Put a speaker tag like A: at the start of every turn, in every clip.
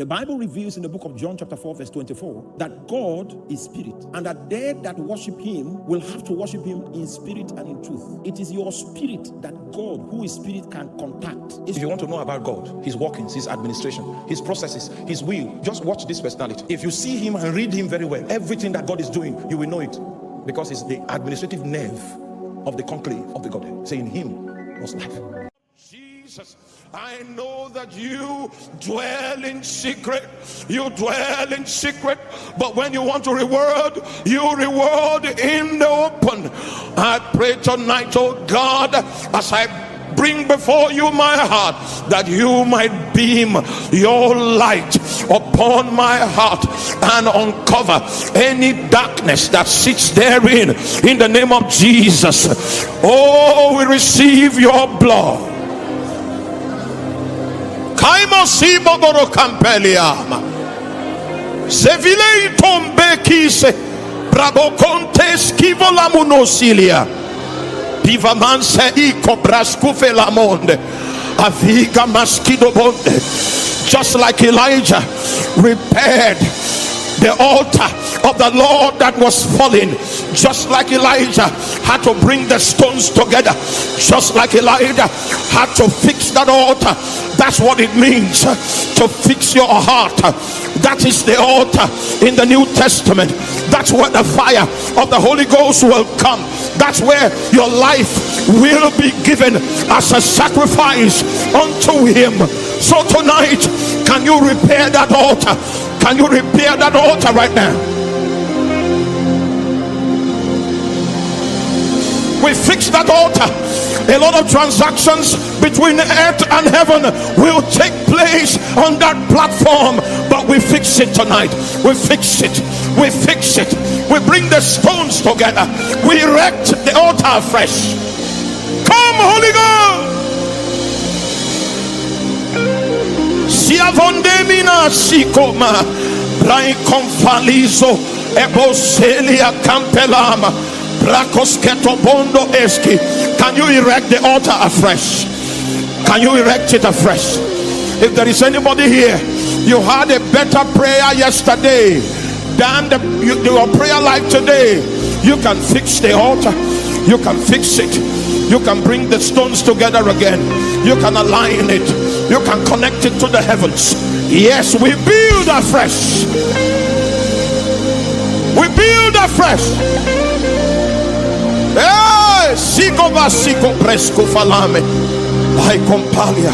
A: The Bible reveals in the book of John chapter 4 verse 24 that God is spirit, and that they that worship him will have to worship him in spirit and in truth. It is your spirit that God, who is spirit, can contact.
B: If you want to know about God, his workings, his administration, his processes, his will, just watch this personality. If you see him and read him very well, everything that God is doing, you will know it, because it's the administrative nerve of the conclave of the Godhead. Say, in him was life.
C: Jesus, I know that you dwell in secret. You dwell in secret, but when you want to reward, you reward in the open. I pray tonight, oh God, as I bring before you my heart, that you might beam your light upon my heart and uncover any darkness that sits therein, in the name of Jesus. Oh, we receive your blood. Kaimo sibogoro campeliama Sevilei tombe kise Brabo conte schivo la monosilia Diva manse iko brascufe la monde Aviga maschido bonde. Just like Elijah repaired the altar of the Lord that was falling, just like Elijah had to bring the stones together, just like Elijah had to fix that altar. That's what it means to fix your heart. That is the altar in the New Testament. That's where the fire of the Holy Ghost will come. That's where your life will be given as a sacrifice unto him. So tonight, can you repair that altar? Can you repair that altar right now? We fix that altar. A lot of transactions between earth and heaven will take place on that platform, but we fix it tonight. We fix it. We fix it. We bring the stones together. We erect the altar afresh. Come, Holy Ghost. Sia vondemina sikoma rai confalizo eboselia campelama brakos ketobondo eski. Can you erect the altar afresh? Can you erect it afresh? If there is anybody here, you had a better prayer yesterday than your prayer life today, you can fix the altar. You can fix it. You can bring the stones together again. You can align it. You can connect it to the heavens. Yes, we build afresh. We build afresh. Hey, sigo basico presco falame. Vai compalia.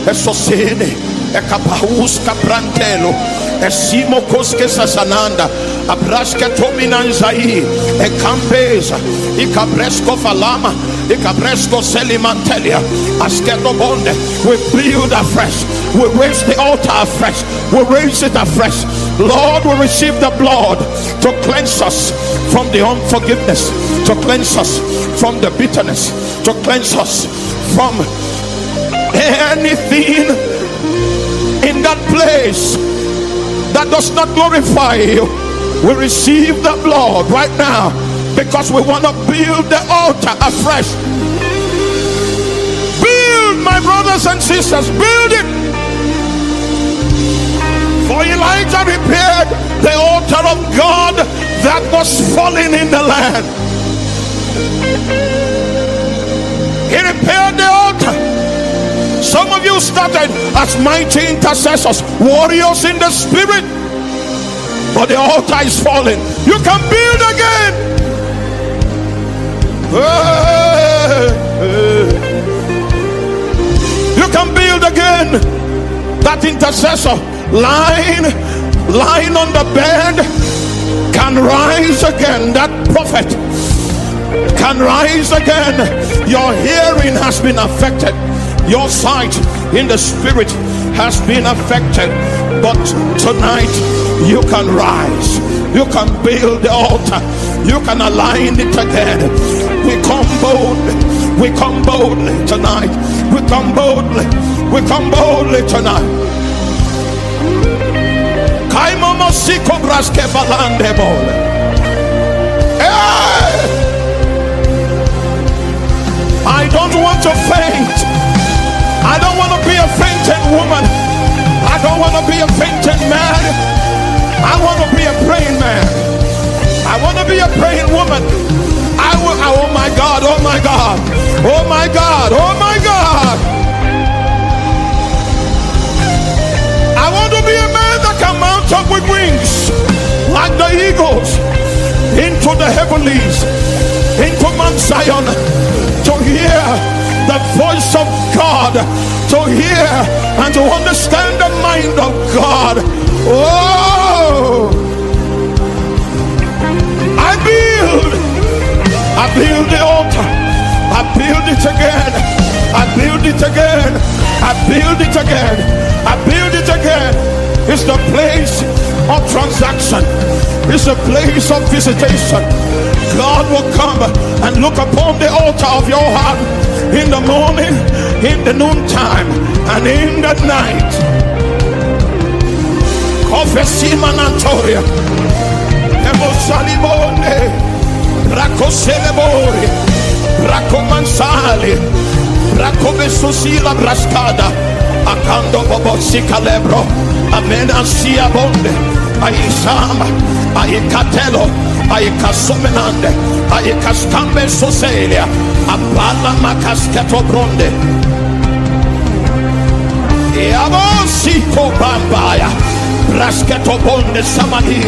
C: Eso sene. E capausca prantelo. E simo cosche sasananda. Abrasca tominanzai. E campesa. E cabresco falama. E cabresco selimantelia. Asketo bonde. We build afresh. We raise the altar afresh. We raise it afresh. Lord, we receive the blood to cleanse us from the unforgiveness, to cleanse us from the bitterness, to cleanse us from anything in that place that does not glorify you. We receive the blood right now because we want to build the altar afresh. Build, my brothers and sisters, build it. For Elijah repaired the altar of God that was falling in the land. He repaired the altar. Some of you started as mighty intercessors, warriors in the spirit, but the altar is falling. You can build again. You can build again. That intercessor lying on the bed can rise again. That prophet can rise again. Your hearing has been affected. Your sight in the spirit has been affected. But tonight you can rise. You can build the altar. You can align it again. We come boldly. We come boldly tonight. We come boldly. We come boldly tonight. I don't want to faint. I don't want to be a fainting woman. I don't want to be a fainting man. I want to be a praying man. I want to be a praying woman. I will. Oh my God. Oh my God. Oh my God. Oh my God. I want to be a man that can mount up with wings like the eagles into the heavenlies, into Mount Zion, to hear the voice of God, to hear and to understand the mind of God. Oh, I build the altar. I build it again. I build it again. I build it again. I build it again. It's the place of transaction. It's a place of visitation. God will come and look upon the altar of your heart in the morning, in the noontime, and in the night. Confessima Nantoria, Emosalibone, Racoselebori, Racomansali, Racomesusila Brascada, Acando Bobosi Calebro, Amena Sia Bonde, Aisama, Aikatelo, Aikasomenande, Aikastambe Soselia, Apala Macascato Bronde, Iabosiko Bambaya, Brascato Bonde Samani,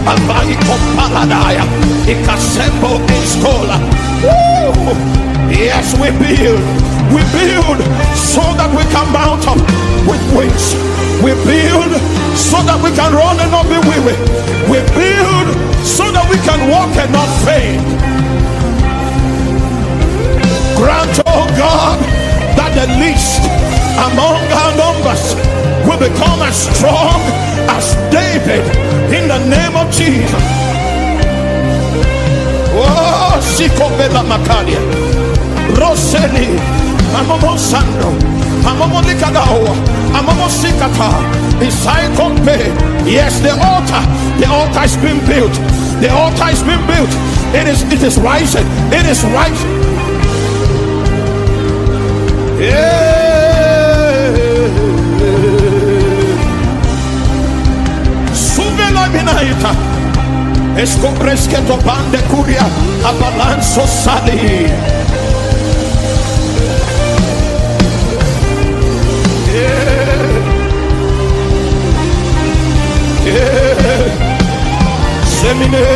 C: Avaiko Paladaya, Ikasembo in Scola. Yes, we build so that we can mount up with wings. We build so that we can run and not be weary. We build so that we can walk and not faint. Grant, oh God, that the least among our numbers will become as strong as David in the name of Jesus. Oh, Sikobela Makalia, Roseli, Amomo Sandro, Amomo Likadao, Amomo Sikata, Isaikompe. Yes, the altar has been built. The altar has been built. It is rising. It is rising. Suvela Minaita, Escopresketo Bande Curia, Avalanzo Sali. Semine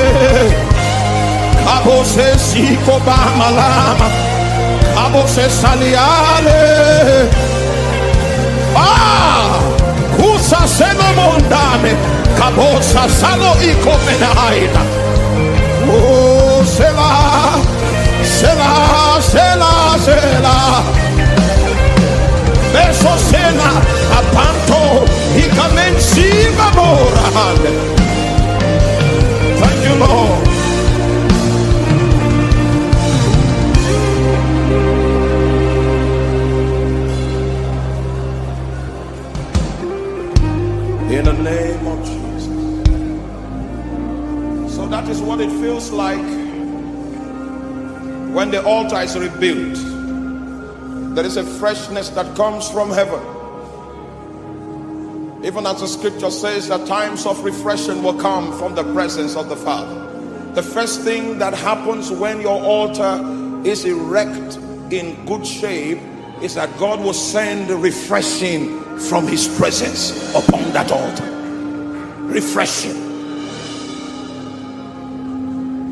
C: Cabo se Siko Bamalama, Cabo se Saliale. Kusa Seno Mondame, Cabo Sasalo Iko Menaida. Oh, Sela, Sela, Sela, Sela. Beso Sena, Apanto, Icamensi Mamorahande. Thank you, Lord. In the name of Jesus. So that is what it feels like when the altar is rebuilt. There is a freshness that comes from heaven. Even as the scripture says that times of refreshing will come from the presence of the Father. The first thing that happens when your altar is erect in good shape is that God will send refreshing from his presence upon that altar. Refreshing.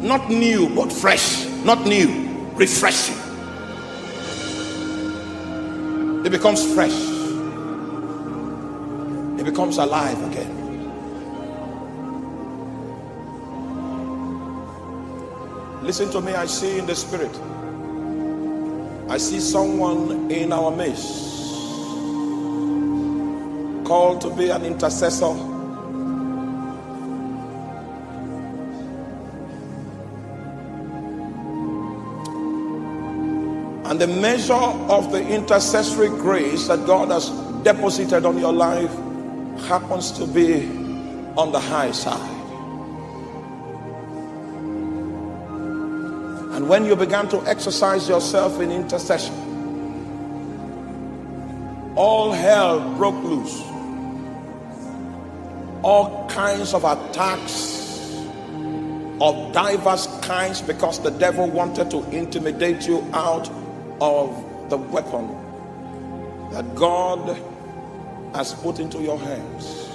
C: Not new, but fresh. Not new, refreshing. It becomes fresh. It becomes alive again. Listen to me, I see in the spirit. I see someone in our midst called to be an intercessor. And the measure of the intercessory grace that God has deposited on your life happens to be on the high side. And when you began to exercise yourself in intercession, all hell broke loose.
B: all kinds of attacks of diverse kinds, because the devil wanted to intimidate you out of the weapon that God has put into your hands.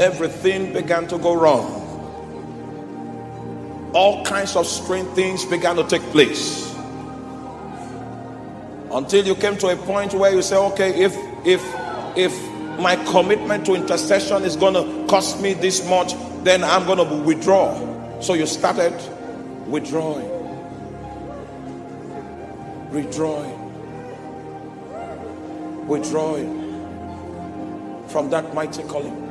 B: Everything began to go wrong. All kinds of strange things began to take place, until you came to a point where you say, okay, if my commitment to intercession is going to cost me this much, then I'm going to withdraw. So you started withdrawing from that mighty calling.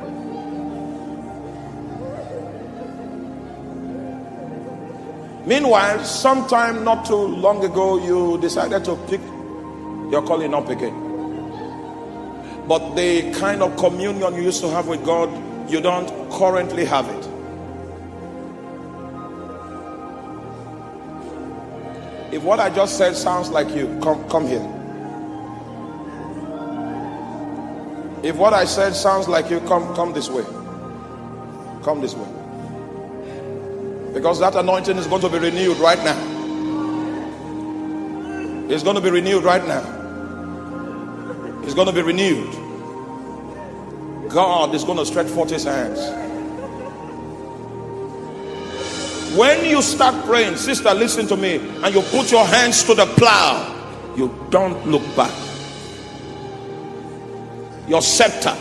B: Meanwhile, sometime not too long ago, you decided to pick your calling up again. But the kind of communion you used to have with God, you don't currently have it. If what I just said sounds like you, come here. If what I said sounds like you, come this way. Come this way. Because that anointing is going to be renewed right now. It's going to be renewed right now. It's going to be renewed. God is going to stretch forth his hands. When you start praying, sister, listen to me, and you put your hands to the plow, you don't look back. Your scepter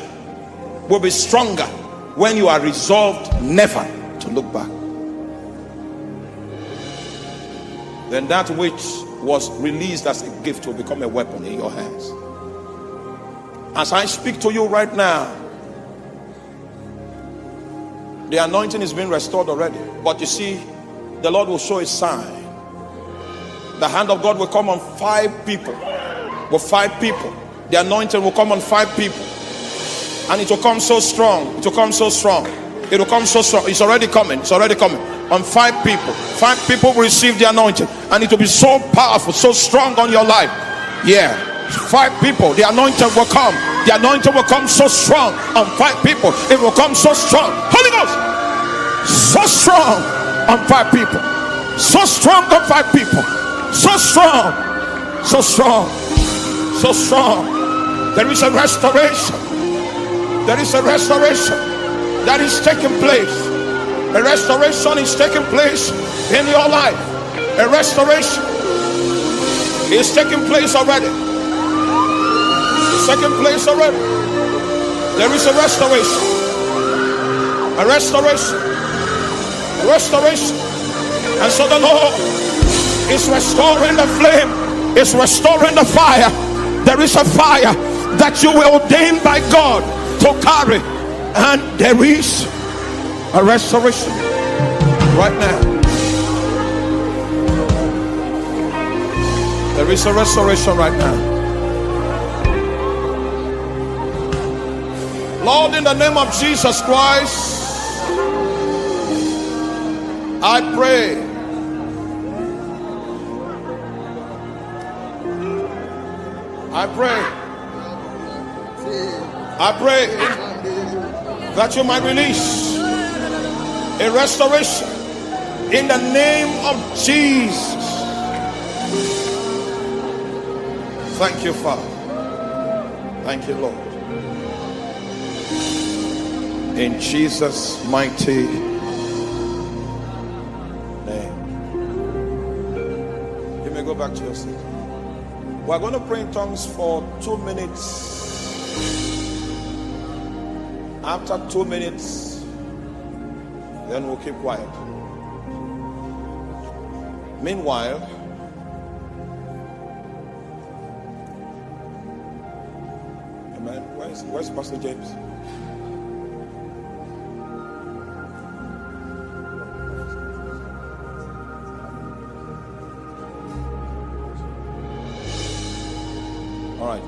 B: will be stronger when you are resolved never to look back. Then that which was released as a gift will become a weapon in your hands. As I speak to you right now, the anointing is being restored already. But you see, the Lord will show a sign. The hand of God will come on 5 people. With 5 people. The anointing will come on 5 people. And it will come so strong. It will come so strong. It will come so strong. It's already coming. It's already coming. On 5 people. 5 people will receive the anointing. And it will be so powerful, so strong on your life. Yeah. 5 people. The anointing will come. The anointing will come so strong on 5 people. It will come so strong. Holy Ghost. So strong on 5 people. So strong on 5 people. So strong. So strong. So strong. There is a restoration. There is a restoration that is taking place. A restoration is taking place in your life. A restoration is taking place already. It's taking place already. There is a restoration. A restoration. A restoration. And so the Lord is restoring the flame. Is restoring the fire. There is a fire that you were ordained by God to carry. And there is a restoration right now. There is a restoration right now. Lord, in the name of Jesus Christ, I pray. I pray that you might release a restoration in the name of Jesus. Thank you, Father. Thank you, Lord. In Jesus' mighty name. You may go back to your seat. We're going to pray in tongues for 2 minutes. After 2 minutes, then we'll keep quiet. Meanwhile, amen. Where's Pastor James? All right.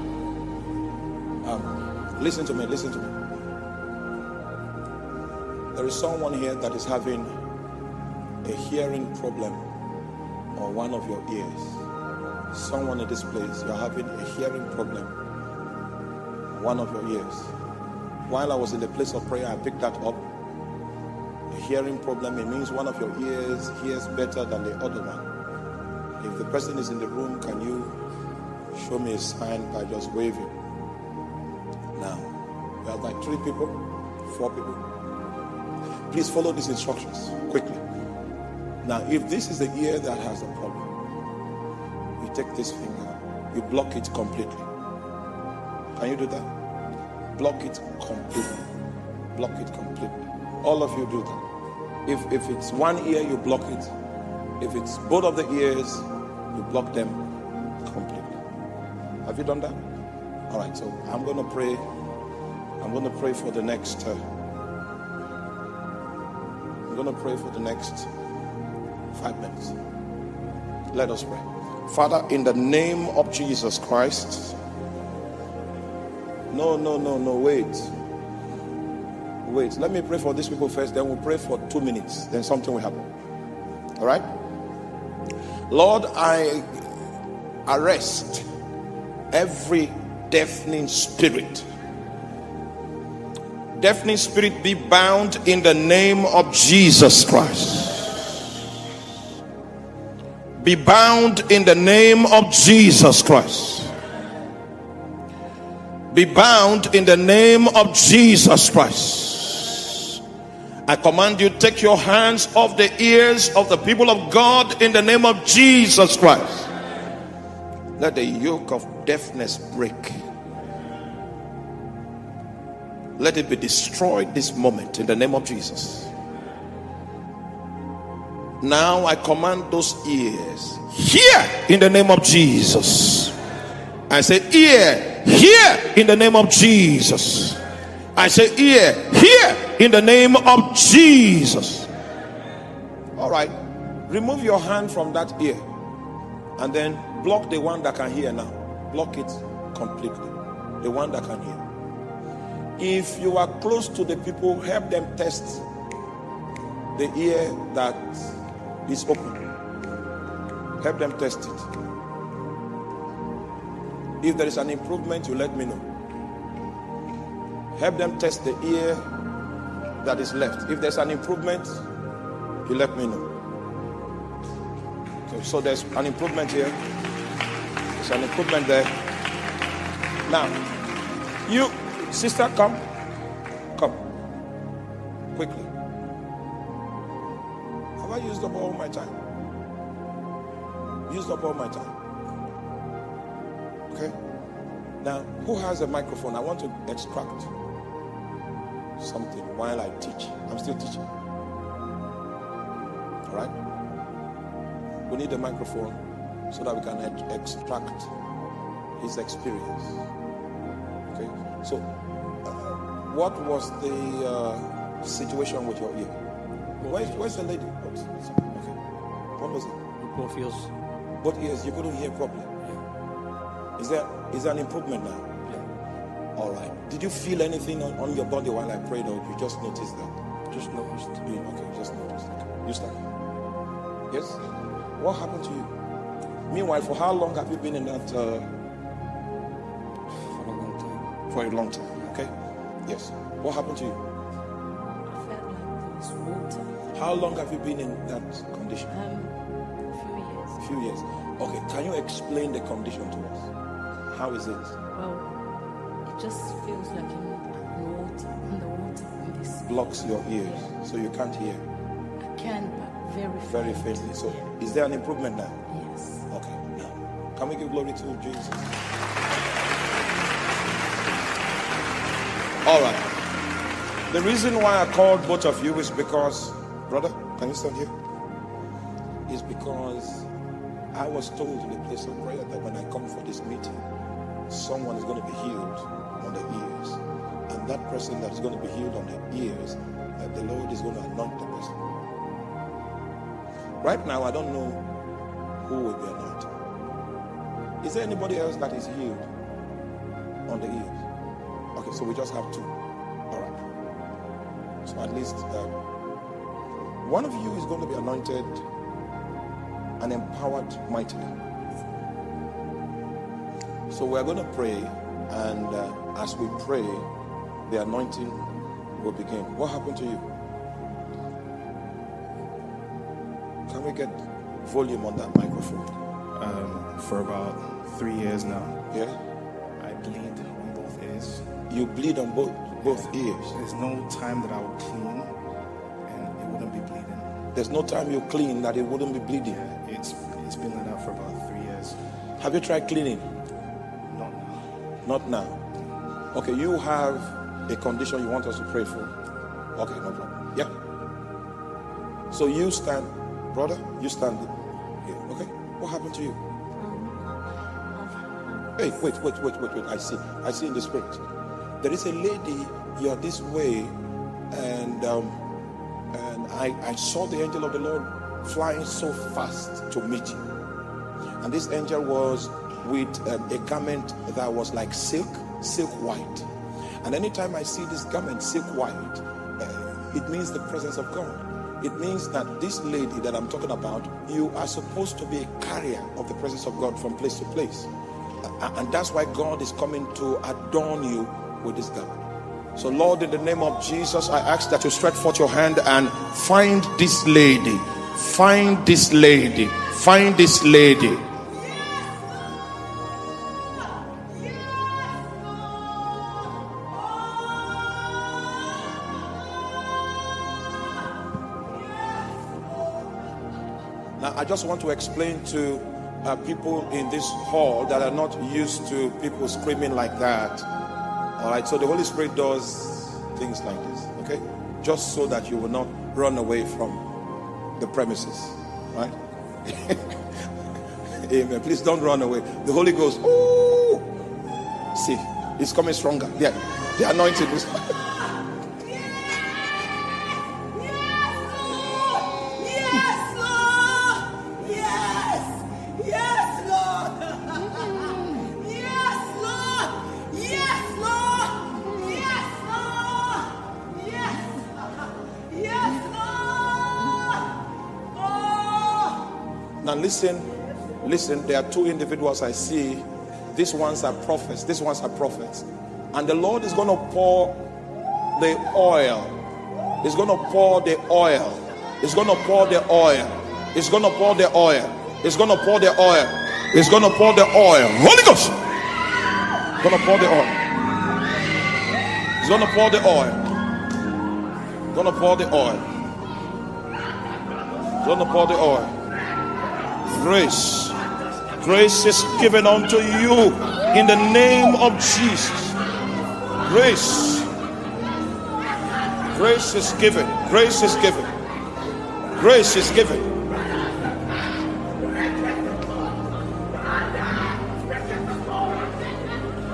B: Listen to me. Listen to me. There is someone here that is having a hearing problem on one of your ears. Someone in this place, you're having a hearing problem on one of your ears. While I was in the place of prayer, I picked that up. A hearing problem, it means one of your ears hears better than the other one. If the person is in the room, can you show me a sign by just waving? Now, we have like 3 people, 4 people. Please follow these instructions quickly. Now, if this is the ear that has a problem, you take this finger, you block it completely. Can you do that? Block it completely. Block it completely. All of you do that. If it's one ear, you block it. If it's both of the ears, you block them completely. Have you done that? All right, so I'm going to pray. I'm going to pray for the next. I'm going to pray for the next 5 minutes. Let us pray. Father, in the name of Jesus Christ. No, wait. Let me pray for these people first, then we'll pray for 2 minutes. Then something will happen. All right? Lord, I arrest every deafening spirit. Deafening spirit, be bound in the name of Jesus Christ. Be bound in the name of Jesus Christ. Be bound in the name of Jesus Christ. I command you, take your hands off the ears of the people of God in the name of Jesus Christ. Let the yoke of deafness break. Let it be destroyed this moment in the name of Jesus. Now I command those ears, hear in the name of Jesus. I say ear, hear in the name of Jesus. I say ear, hear in the name of Jesus. All right, remove your hand from that ear and then block the one that can hear now. Block it completely. The one that can hear. If you are close to the people, help them test the ear that is open. Help them test it. If there is an improvement, you let me know. Help them test the ear that is left. If there's an improvement, you let me know. Okay, so there's an improvement here. There's an improvement there. Now, you, sister, come. Come. Quickly. Have I used up all my time? Used up all my time. Okay. Now, who has a microphone? I want to extract something while I teach. I'm still teaching. All right. We need a microphone so that we can extract his experience. Okay. So, what was the situation with your ear? Where's the lady? Okay. What was it?
D: Both ears.
B: Both ears. You couldn't hear properly. Is there an improvement now?
D: Yeah.
B: All right. Did you feel anything on your body while I prayed, or you just noticed that?
D: Just noticed.
B: Okay, just noticed. Okay. You start. Yes? What happened to you? Meanwhile, for how long have you been in that?
D: For a long time.
B: For a long time. Okay? Yes. What happened to you?
E: I felt like there was water.
B: How long have you been in that condition?
E: A few years.
B: A few years. Okay. Can you explain the condition to us? How is it?
E: Well, it just feels like in water, in the water, in this.
B: Blocks your ears, so you can't hear.
E: I can, but
B: Very faintly. So, is there an improvement now?
E: Yes.
B: Okay. Now, can we give glory to Jesus? All right. The reason why I called both of you is because, brother, can you stand here? Is because I was told in the place of prayer that when I come for this meeting, someone is going to be healed on the ears. And that person that is going to be healed on the ears, that the Lord is going to anoint the person. Right now, I don't know who will be anointed. Is there anybody else that is healed on the ears? Okay, so we just have 2. All right. So at least one of you is going to be anointed and empowered mightily. So we're going to pray, and as we pray, the anointing will begin. What happened to you? Can we get volume on that microphone?
D: For about 3 years now,
B: Yeah?
D: I bleed on both ears.
B: You bleed on both ears.
D: There's no time that I would clean and it wouldn't be bleeding.
B: There's no time you clean that it wouldn't be bleeding.
D: It's been like that for about 3 years.
B: Have you tried cleaning?
D: Not now.
B: Not now. Okay, you have a condition you want us to pray for. Okay, no problem. Yeah. So you stand, brother, you stand here. Okay. What happened to you? Hey, wait. I see in the spirit. There is a lady, you're this way, and I saw the angel of the Lord flying so fast to meet you. And this angel was with a garment that was like silk white. And anytime I see this garment, silk white, it means the presence of God. It means that this lady that I'm talking about, you are supposed to be a carrier of the presence of God from place to place. And that's why God is coming to adorn you with this garment. So Lord, in the name of Jesus, I ask that you stretch forth your hand and find this lady. Find this lady. Find this lady. Now, I just want to explain to people in this hall that are not used to people screaming like that. All right, so the Holy Spirit does things like this, okay? Just so that you will not run away from the premises, right? Amen. Please don't run away. The Holy Ghost, ooh, see, it's coming stronger. Yeah, the anointing is. Now listen, there are two individuals I see. These ones are prophets. And the Lord is going to pour the oil. He's going to pour the oil. He's going to pour the oil. He's going to pour the oil. He's going to pour the oil. He's going to pour the oil. Holy Ghost! He's going to pour the oil. He's going to pour the oil. He's going to pour the oil. He's going to pour the oil. Grace is given unto you in the name of Jesus. Grace is given. Grace is given. Grace is given.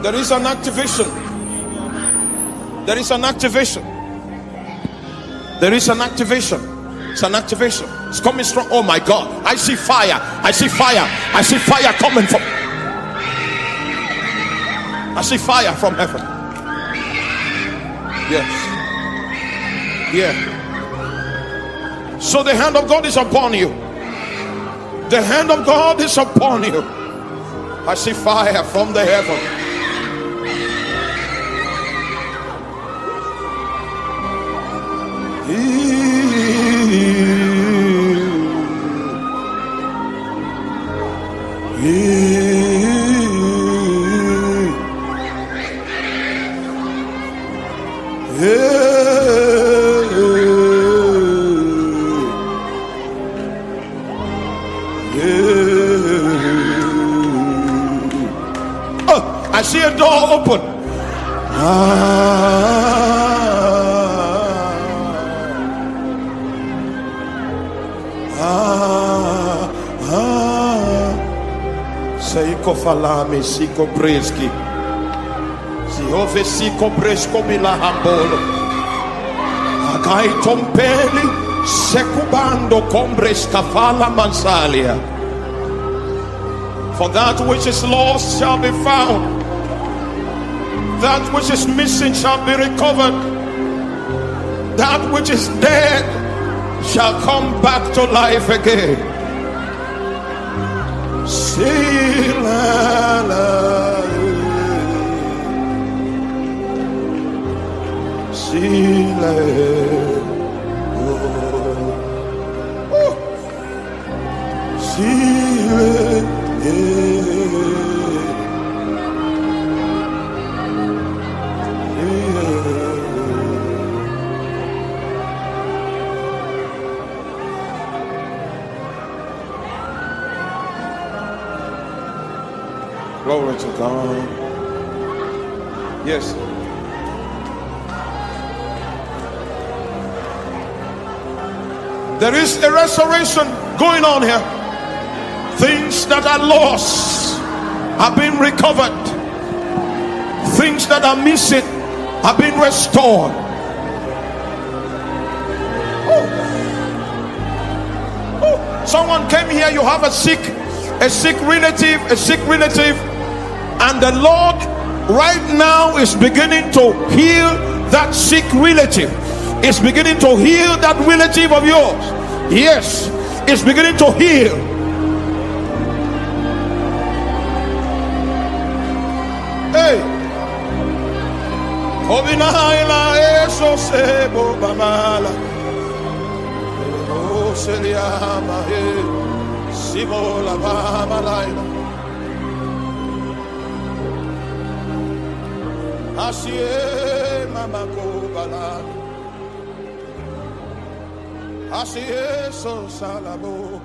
B: There is an activation. There is an activation. There is an activation. It's an activation. It's coming strong. Oh my God. I see fire. I see fire. I see fire coming from. I see fire from heaven. Yes. Yeah. So the hand of God is upon you. The hand of God is upon you. I see fire from the heaven. I see a door open. Seiko falame siko breski. Siove siko bresko bila hambolo. Agai tompeli sekubando combres kafala mansalia. For that which is lost shall be found. That which is missing shall be recovered. That which is dead shall come back to life again.
C: Sile. Oh. Sile. Glory to God. Yes. There is a restoration going on here. Things that are lost have been recovered. Things that are missing have been restored. Oh. Someone came here, you have a sick relative, and the Lord right now is beginning to heal that sick relative. It's beginning to heal that relative of yours. Yes, it's beginning to heal. Hey, Asieso salabo.